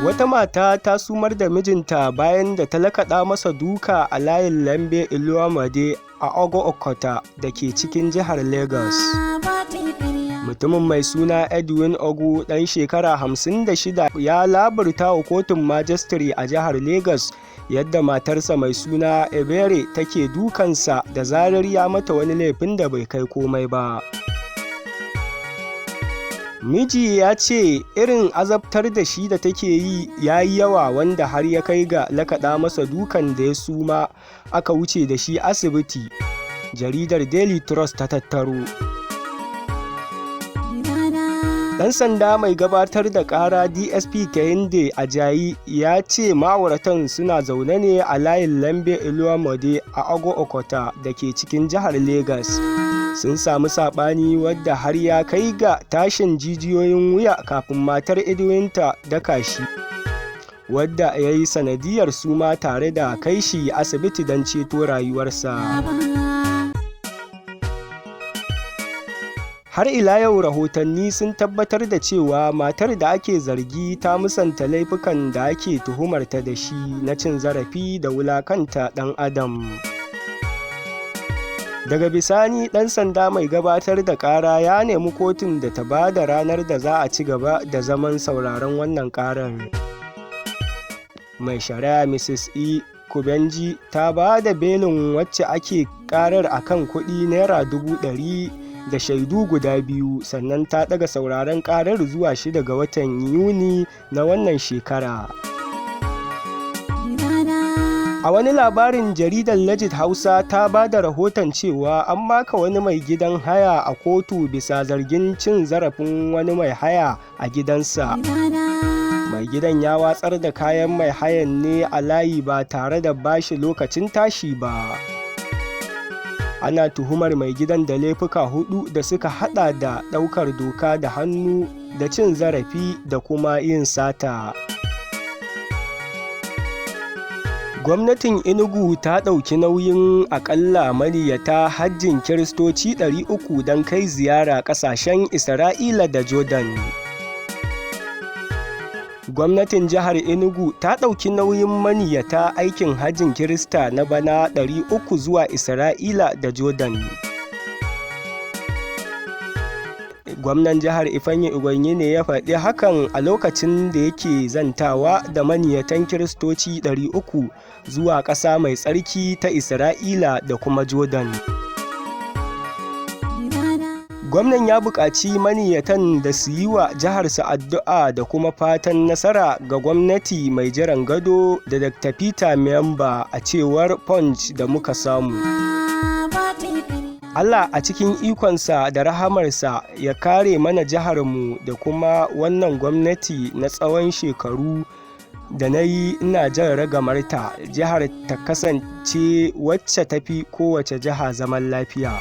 Wata mata ta sumar da mijinta bayan da ta lakaɗa masa duka a layin Lambe Iluwamade a Ogo Okota da ke cikin jihar Lagos. Mutumin mai suna Edwin Ogu ɗan shekara 56 ya laburta wa kotun majistare a jihar Lagos yadda matarsa mai suna Ebere take dukansa da zarar ya mata wani laifin da bai kai komai ba. Miji ya ce irin azabtar da shi da take yi ya yi yawa, wanda har ya kai ga lakaɗa masa dukan da ya suma aka wuce da shi asibiti. Jaridar Daily Trust ta tattaro. Ɗan sanda mai gabatar da ƙara DSP Kehinde Ajayi ya ce ma'auratan suna zaune ne a layin Lambe Iluwamade a Ogo Okota da ke cikin jihar Lagos. Sun samu saɓani wadda har ya kai ga tashin jijiyoyin wuya kafin matar Edwin ta daka shi, wadda ya yi sanadiyyar suma tare da kai shi asibiti don ceto rayuwarsa. Har ila yau rahotanni sun tabbatar da cewa matar da ake zargi ta musanta laifukan da ake tuhumarta da shi na cin zarafi da wulakanta ɗan adam. Daga bisani ɗan sanda mai gabatar da ƙara ya nemi kotun da ta ba da ranar da za a ci gaba da zaman sauraron wannan ƙarar. Mai shari'a Mrs. E. Kubenji ta ba da belin wacce ake ƙarar akan kuɗi Naira 100,000 da shaidu guda 2, sannan ta ɗaga sauraron ƙarar zuwa 6 ga watan Yuni na wannan shekara. A wani labarin, jaridar Legit Hausa ta ba da rahoton cewa an maka wani mai gidan haya a kotu bisa zargin cin zarafin wani mai haya a gidansa. Mai gidan ya watsar da kayan mai hayan ne a layi ba tare da bashi lokacin tashi ba. Ana tuhumar mai gidan da laifuka 4 da suka hada da ɗaukar doka da hannu da cin zarafi da kuma yin sata. Gwamnatin Enugu ta ɗauki nauyin aƙalla maniyyata hajjin Kiristoci 300 don kai ziyara ƙasashen Isra'ila da Jordan. Gwamnatin jihar Enugu ta ɗauki nauyin maniyyata aikin hajjin Kirista na bana 300 zuwa Isra'ila da Jordan. Gwamnan jihar Ifeanyi Ubonyi ne ya faɗi hakan a lokacin da yake zantawa da maniyyatan Kiristoci 300 zuwa ƙasa mai tsarki ta Isra'ila da kuma Jordan. Gwamnan ya buƙaci maniyyatan da su yi wa jiharsa addu'a da kuma fatan nasara ga gwamnati mai jiran gado da Dr. Peter Memba, a cewar Punch da muka samu. Allah a cikin ikonsa da rahamarsa ya kare mana jiharmu da kuma wannan gwamnati na tsawon shekaru da na yi ina jan ragamarta, jihar ta kasance wacce tafi kowace jiha zaman lafiya.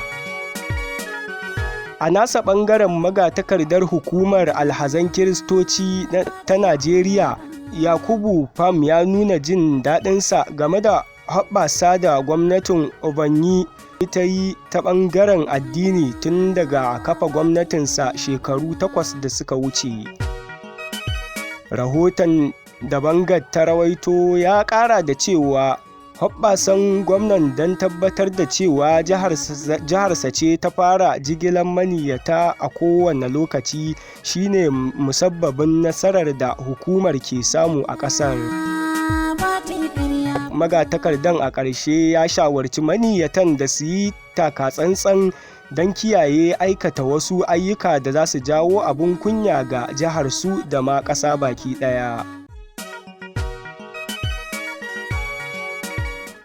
A nasa ɓangaren, magatakardar hukumar alhazan Kiristoci ta Najeriya Yakubu Pam ya nuna jin daɗinsa game da hoɓɓasa da gwamnatin Ubonyi ta yi ta ɓangaren addini tun daga kafa gwamnatinsa shekaru 8 da suka wuce. Rahoton da Bangar ta rawaito ya ƙara da cewa hoɓɓasan gwamnan don tabbatar da cewa jiharsa ce ta fara jigilar maniyyata a kowane lokaci shine musabbabin nasarar da hukumar ke samu a ƙasar. Magatakardan a ƙarshe ya shawarci maniyyatan da su yi takatsantsan don kiyaye aikata wasu ayyuka da za su jawo abin kunya ga jiharsu da ma ƙasa baki ɗaya.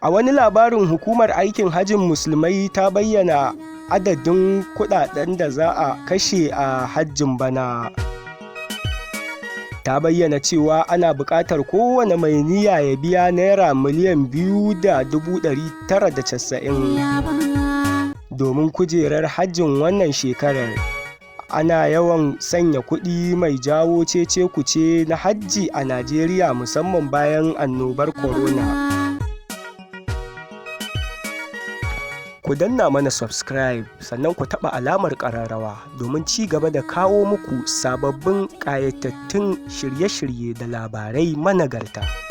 A wani labarin, hukumar aikin hajjin musulmai ta bayyana adadin kuɗaɗen da za a kashe a hajjin bana. Ta bayyana cewa ana buƙatar kowane mai niyya ya biya Naira miliyan 2,990 domin kujerar hajjin wannan shekarar. Ana yawan sanya kuɗi mai jawo cece-kuce na hajji a Najeriya, musamman bayan annobar corona. ku danna mana subscribe sannan ku taɓa alamar ƙararrawa domin ci gaba da kawo muku sababbin ƙayatattun shirye-shirye da labarai managarta.